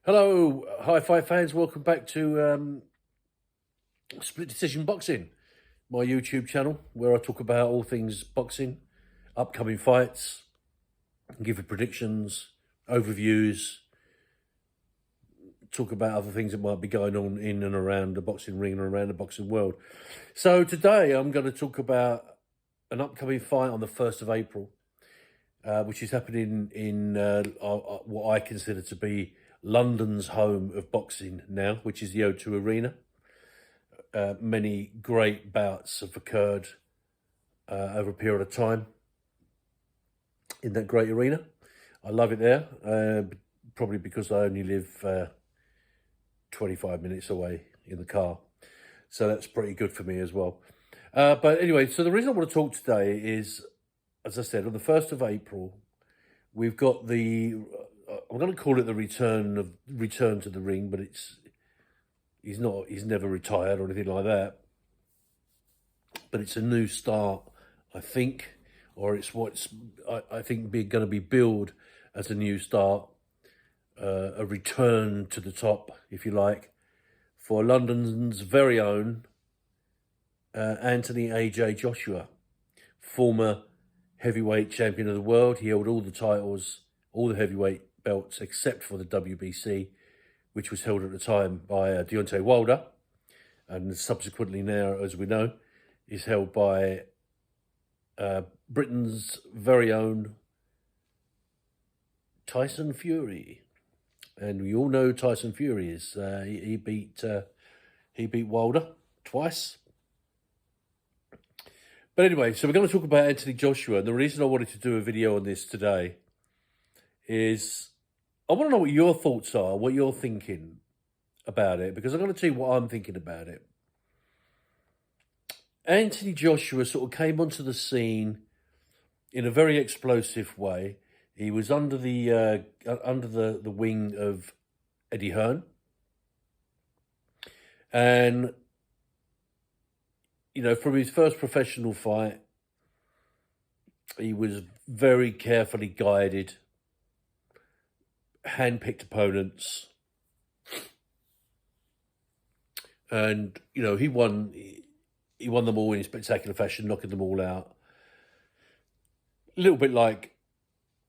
Hello, hi fight fans. Welcome back to Split Decision Boxing, my YouTube channel, where I talk about all things boxing, upcoming fights, give you predictions, overviews, talk about other things that might be going on in and around the boxing ring and around the boxing world. So today I'm going to talk about an upcoming fight on the 1st of April, which is happening in what I consider to be London's home of boxing now, which is the O2 Arena. Many great bouts have occurred over a period of time in that great arena. I love it there, probably because I only live 25 minutes away in the car. So that's pretty good for me as well. But anyway, so the reason I want to talk today is, as I said, on the 1st of April, we've got I'm going to call it the return to the ring, but he's never retired or anything like that. But it's a new start, I think, or it's I think going to be billed as a new start, a return to the top, if you like, for London's very own Anthony AJ Joshua, former heavyweight champion of the world. He held all the titles, all the heavyweight belts, except for the WBC, which was held at the time by Deontay Wilder, and subsequently now, as we know, is held by Britain's very own Tyson Fury. And we all know who Tyson Fury is. He beat Wilder twice. But anyway, so we're going to talk about Anthony Joshua. And the reason I wanted to do a video on this today is I want to know what your thoughts are, what you're thinking about it, because I'm going to tell you what I'm thinking about it. Anthony Joshua sort of came onto the scene in a very explosive way. He was under the wing of Eddie Hearn, and you know, from his first professional fight, he was very carefully guided, hand-picked opponents, and you know, he won them all in spectacular fashion, knocking them all out. A little bit like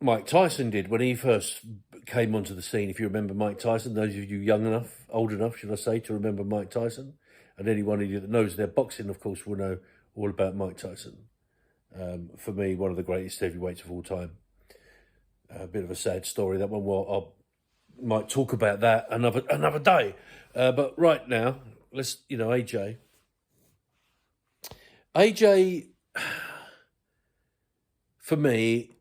Mike Tyson did when he first came onto the scene. If you remember Mike Tyson, those of you old enough, should I say, to remember Mike Tyson, and anyone of you that knows their boxing, of course, will know all about Mike Tyson. For me, one of the greatest heavyweights of all time. A bit of a sad story, that one. Well, I might talk about that another day. But right now, AJ, for me,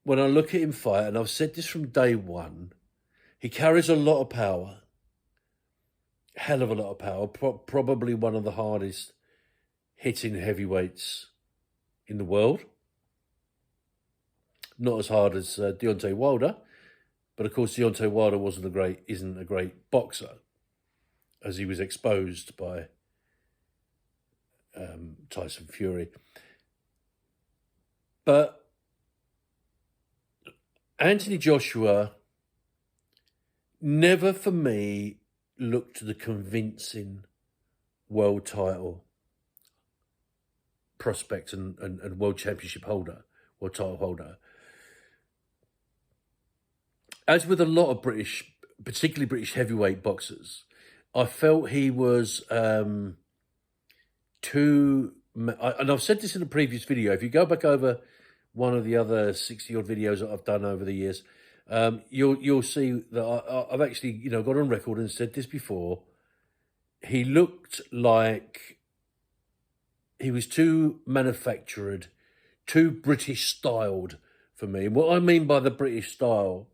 when I look at him fight, and I've said this from day one, he carries a lot of power. Hell of a lot of power. Probably one of the hardest hitting heavyweights in the world. Not as hard as Deontay Wilder, but of course Deontay Wilder isn't a great boxer, as he was exposed by Tyson Fury. But Anthony Joshua never, for me, looked the convincing world title prospect and world championship holder, world title holder. As with a lot of particularly British heavyweight boxers, I felt he was and I've said this in a previous video. If you go back over one of the other 60-odd videos that I've done over the years, you'll see that I've actually, got on record and said this before. He looked like he was too manufactured, too British-styled for me. And what I mean by the British style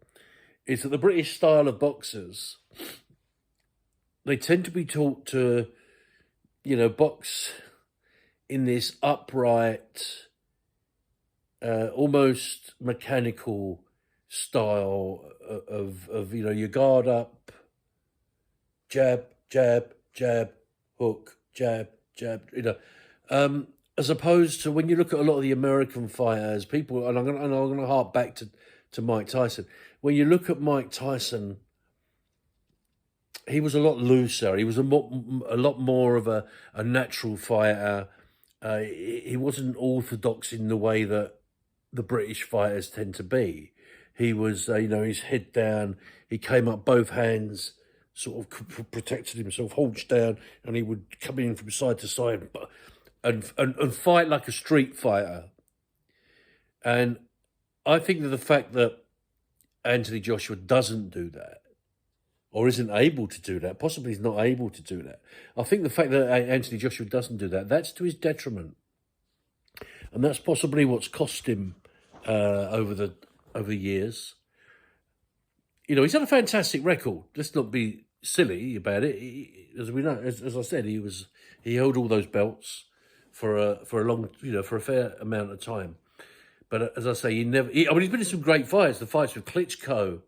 is that the British style of boxers, they tend to be taught to, box in this upright, almost mechanical style of your guard up, jab, jab, jab, hook, jab, jab, as opposed to when you look at a lot of the American fighters, people, and I'm going to hark back to Mike Tyson. When you look at Mike Tyson, he was a lot looser. He was a lot more of a natural fighter. He wasn't orthodox in the way that the British fighters tend to be. He was, his head down. He came up both hands, sort of protected himself, haunched down, and he would come in from side to side and fight like a street fighter. And I think that the fact that Anthony Joshua doesn't do that, or isn't able to do that, possibly he's not able to do that. I think the fact that Anthony Joshua doesn't do that, that's to his detriment. And that's possibly what's cost him over the years. He's had a fantastic record. Let's not be silly about it. As we know, as I said, he held all those belts for a fair amount of time. But as I say, he's been in some great fights. The fights with Klitschko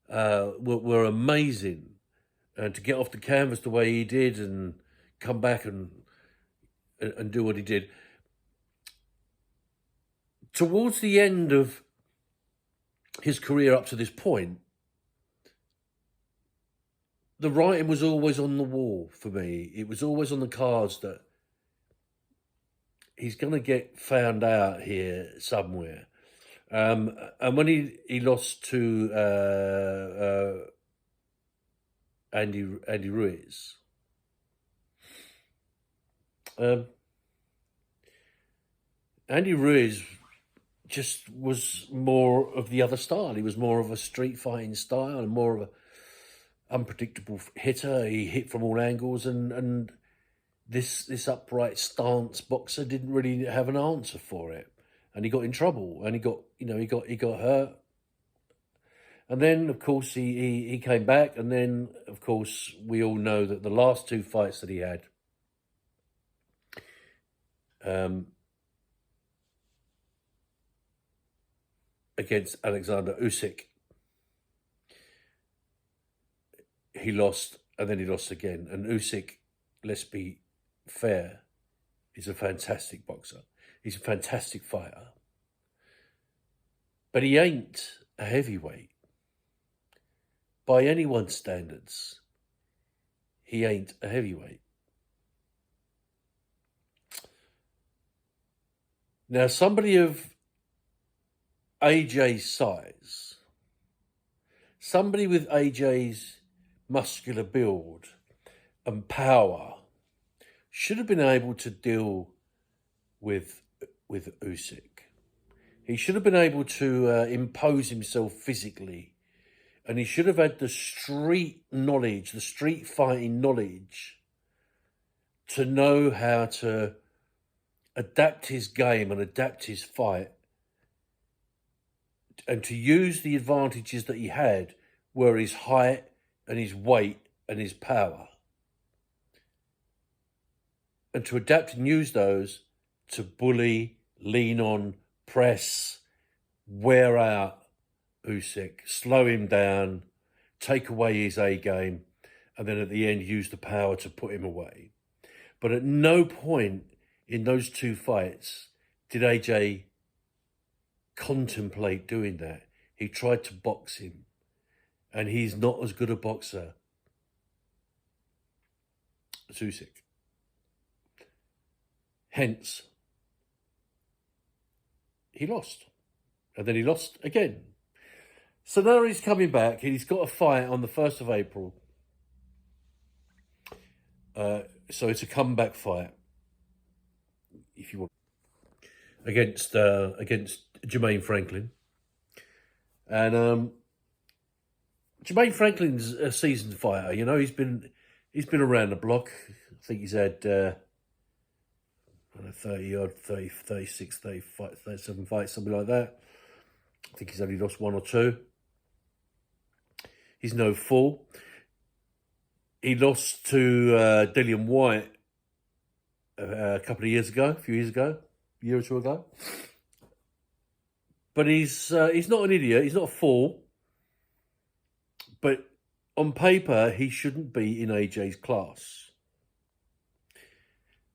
were amazing, and to get off the canvas the way he did and come back and do what he did. Towards the end of his career up to this point, the writing was always on the wall for me. It was always on the cards that he's going to get found out here somewhere. And when he lost to Andy Ruiz, Andy Ruiz just was more of the other style. He was more of a street fighting style and more of a unpredictable hitter. He hit from all angles, and this upright stance boxer didn't really have an answer for it, and he got in trouble, and he got hurt. And then, of course, he came back, and then, of course, we all know that the last two fights that he had, against Alexander Usyk, he lost, and then he lost again. And Usyk, let's be fair, is a fantastic boxer. He's a fantastic fighter. But he ain't a heavyweight. By anyone's standards, he ain't a heavyweight. Now, somebody of AJ's size, somebody with AJ's muscular build and power, should have been able to deal with Usyk. He should have been able to impose himself physically, and he should have had the street knowledge, the street fighting knowledge, to know how to adapt his game and adapt his fight, and to use the advantages that he had were his height and his weight and his power, and to adapt and use those to bully, lean on, press, wear out Usyk, slow him down, take away his A game, and then at the end use the power to put him away. But at no point in those two fights did AJ contemplate doing that. He tried to box him, and he's not as good a boxer as Usyk. Hence, he lost, and then he lost again. So now he's coming back, and he's got a fight on the 1st of April. So it's a comeback fight, if you want, against Jermaine Franklin. And Jermaine Franklin's a seasoned fighter. He's been around the block. I think he's had 30-odd, 30, 36, 35, 37 fights, something like that. I think he's only lost one or two. He's no fool. He lost to Dillian Whyte a couple of years ago, a year or two ago. But he's not an idiot. He's not a fool. But on paper, he shouldn't be in AJ's class.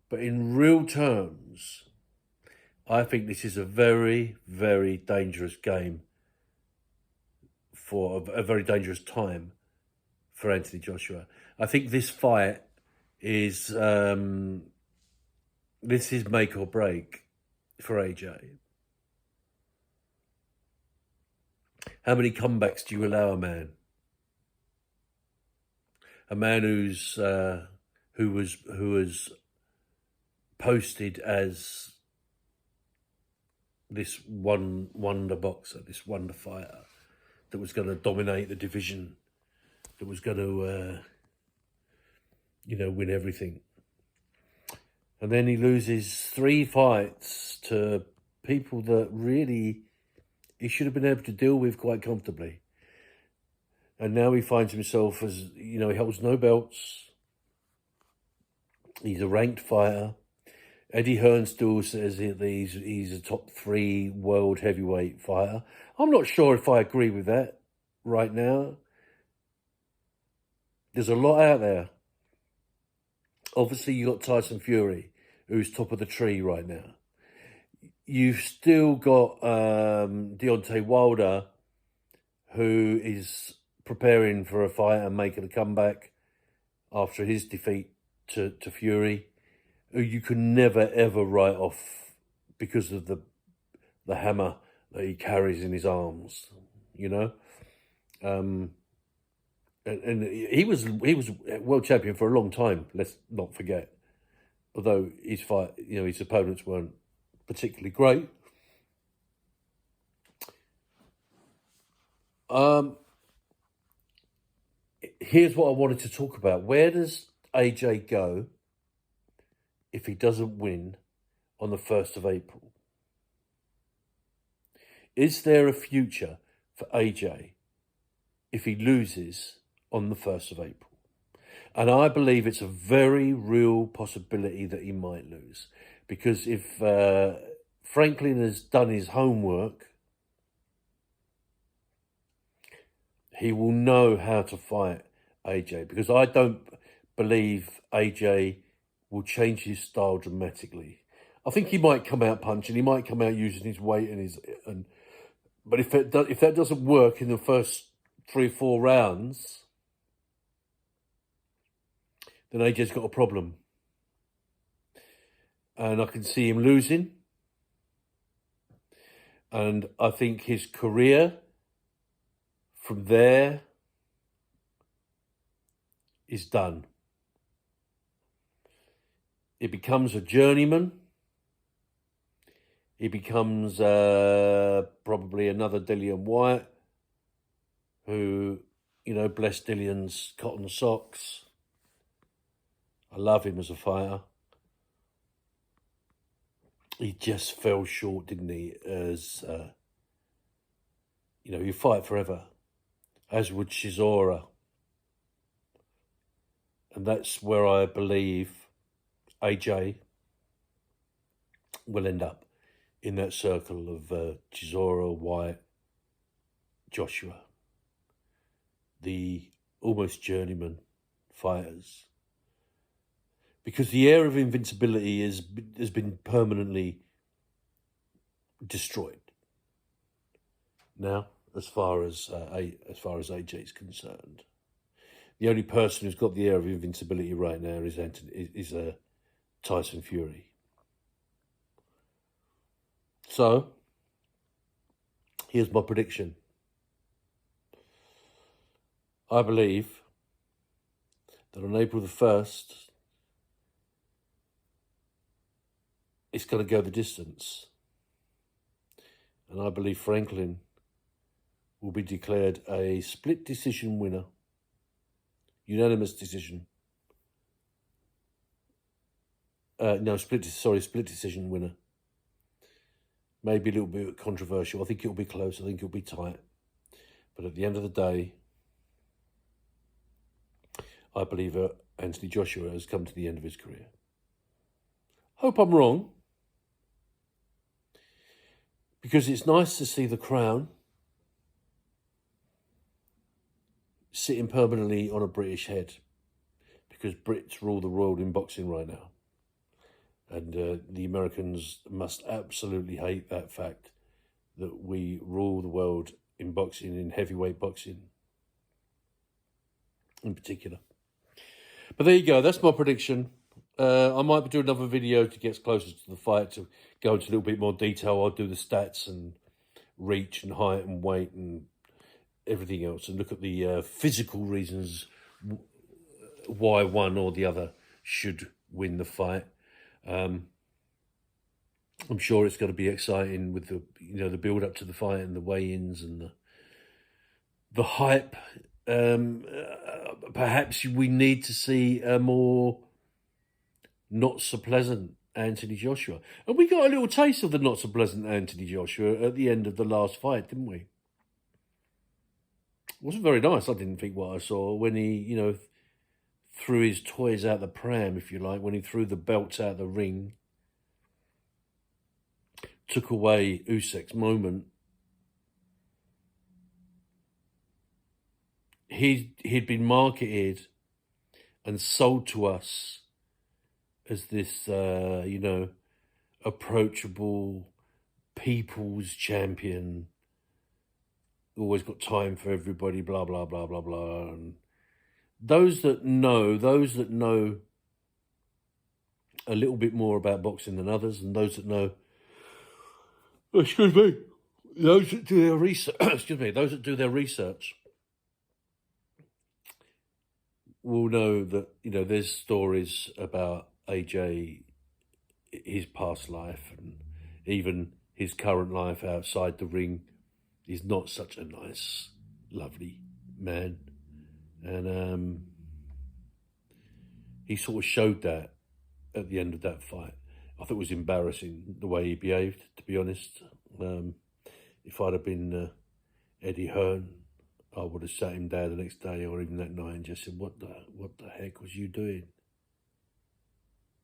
But in real terms, I think this is a very, very dangerous game, for a very dangerous time for Anthony Joshua. I think this fight is this is make or break for AJ. How many comebacks do you allow a man? A man who was posted as this wonder boxer, this wonder fighter that was going to dominate the division, that was going to, win everything. And then he loses 3 fights to people that really he should have been able to deal with quite comfortably. And now he finds himself as, he holds no belts. He's a ranked fighter. Eddie Hearn still says that he's a top 3 world heavyweight fighter. I'm not sure if I agree with that right now. There's a lot out there. Obviously, you got Tyson Fury, who's top of the tree right now. You've still got Deontay Wilder, who is preparing for a fight and making a comeback after his defeat to Fury, who you can never, ever write off because of the hammer that he carries in his arms, And he was world champion for a long time, let's not forget. Although his opponents weren't particularly great. Here's what I wanted to talk about. Where does AJ go if he doesn't win on the 1st of April? Is there a future for AJ if he loses on the 1st of April? And I believe it's a very real possibility that he might lose. Because if Franklin has done his homework, he will know how to fight AJ. Because I don't believe AJ will change his style dramatically. I think he might come out punching. He might come out using his weight but if that doesn't work in the first 3 or 4 rounds, then AJ's got a problem. And I can see him losing. And I think his career from there is done. It becomes a journeyman. He becomes probably another Dillian Whyte, who, bless Dillian's cotton socks. I love him as a fighter. He just fell short, didn't he? As, you fight forever, as would Chisora. And that's where I believe AJ will end up, in that circle of Chisora, Whyte, Joshua. The almost journeyman fighters. Because the air of invincibility has been permanently destroyed. Now, as far as AJ is concerned, the only person who's got the air of invincibility right now is Tyson Fury. So, here's my prediction. I believe that on April the 1st, it's going to go the distance. And I believe Franklin will be declared a split decision winner. Unanimous decision. Split decision winner. Maybe a little bit controversial. I think it'll be close. I think it'll be tight. But at the end of the day, I believe Anthony Joshua has come to the end of his career. Hope I'm wrong. Because it's nice to see the crown sitting permanently on a British head. Because Brits rule the world in boxing right now. And the Americans must absolutely hate that fact that we rule the world in boxing, in heavyweight boxing. in particular. But there you go. That's my prediction. I might do another video to get closer to the fight, to go into a little bit more detail. I'll do the stats and reach and height and weight and everything else, and look at the physical reasons why one or the other should win the fight. I'm sure it's going to be exciting with the the build up to the fight and the weigh-ins and the hype. Perhaps we need to see a more not so pleasant Anthony Joshua, and we got a little taste of the not so pleasant Anthony Joshua at the end of the last fight, didn't we? It wasn't very nice. I didn't think what I saw when he threw his toys out the pram, if you like, when he threw the belts out the ring, took away Usyk's moment. He'd been marketed and sold to us as this, approachable people's champion, always got time for everybody, blah, blah, blah, blah, blah. And those that know a little bit more about boxing than others, and those that know, those that do their research, those that do their research will know that, there's stories about AJ, his past life, and even his current life outside the ring. He's not such a nice, lovely man. And he sort of showed that at the end of that fight. I thought it was embarrassing the way he behaved, to be honest. If I'd have been Eddie Hearn, I would have sat him down the next day or even that night and just said, what the heck was you doing?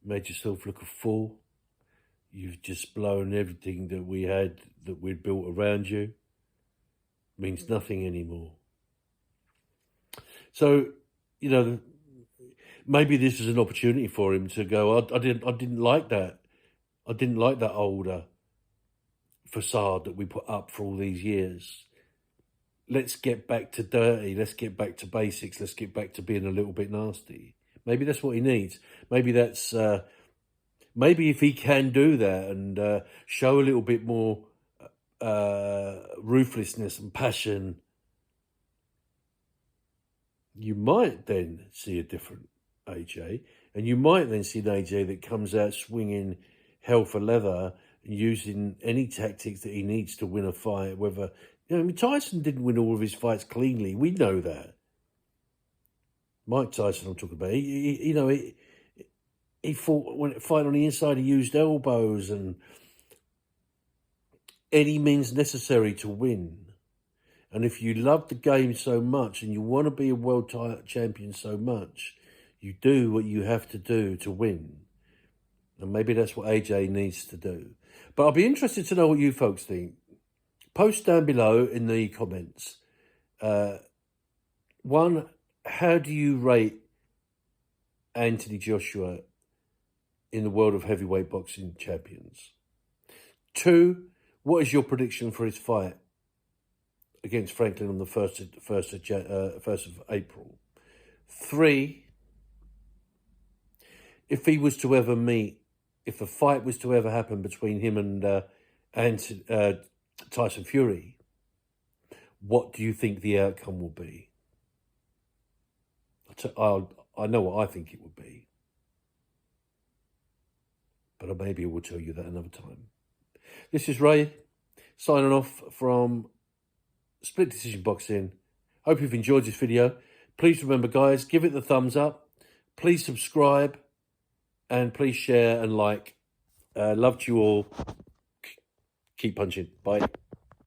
Made yourself look a fool. You've just blown everything that we'd built around you. Means nothing anymore. So, maybe this is an opportunity for him to go, I didn't like that. I didn't like that older facade that we put up for all these years. Let's get back to dirty. Let's get back to basics. Let's get back to being a little bit nasty. Maybe that's what he needs. Maybe that's, maybe if he can do that and show a little bit more ruthlessness and passion, you might then see a different AJ, and you might then see an AJ that comes out swinging hell for leather and using any tactics that he needs to win a fight. Whether Tyson didn't win all of his fights cleanly, we know that. Mike Tyson, I'm talking about. He fought when fighting on the inside. He used elbows and any means necessary to win. And if you love the game so much and you want to be a world champion so much, you do what you have to do to win. And maybe that's what AJ needs to do. But I'll be interested to know what you folks think. Post down below in the comments. One, how do you rate Anthony Joshua in the world of heavyweight boxing champions? 2, what is your prediction for his fight against Franklin on the 1st of April? 3, if he was to ever meet, if a fight was to ever happen between him and Tyson Fury, what do you think the outcome will be? I know what I think it would be, but maybe I will tell you that another time. This is Ray, signing off from Split Decision Boxing. Hope you've enjoyed this video. Please remember, guys, give it the thumbs up. Please subscribe. And please share and like. Love to you all. Keep punching. Bye.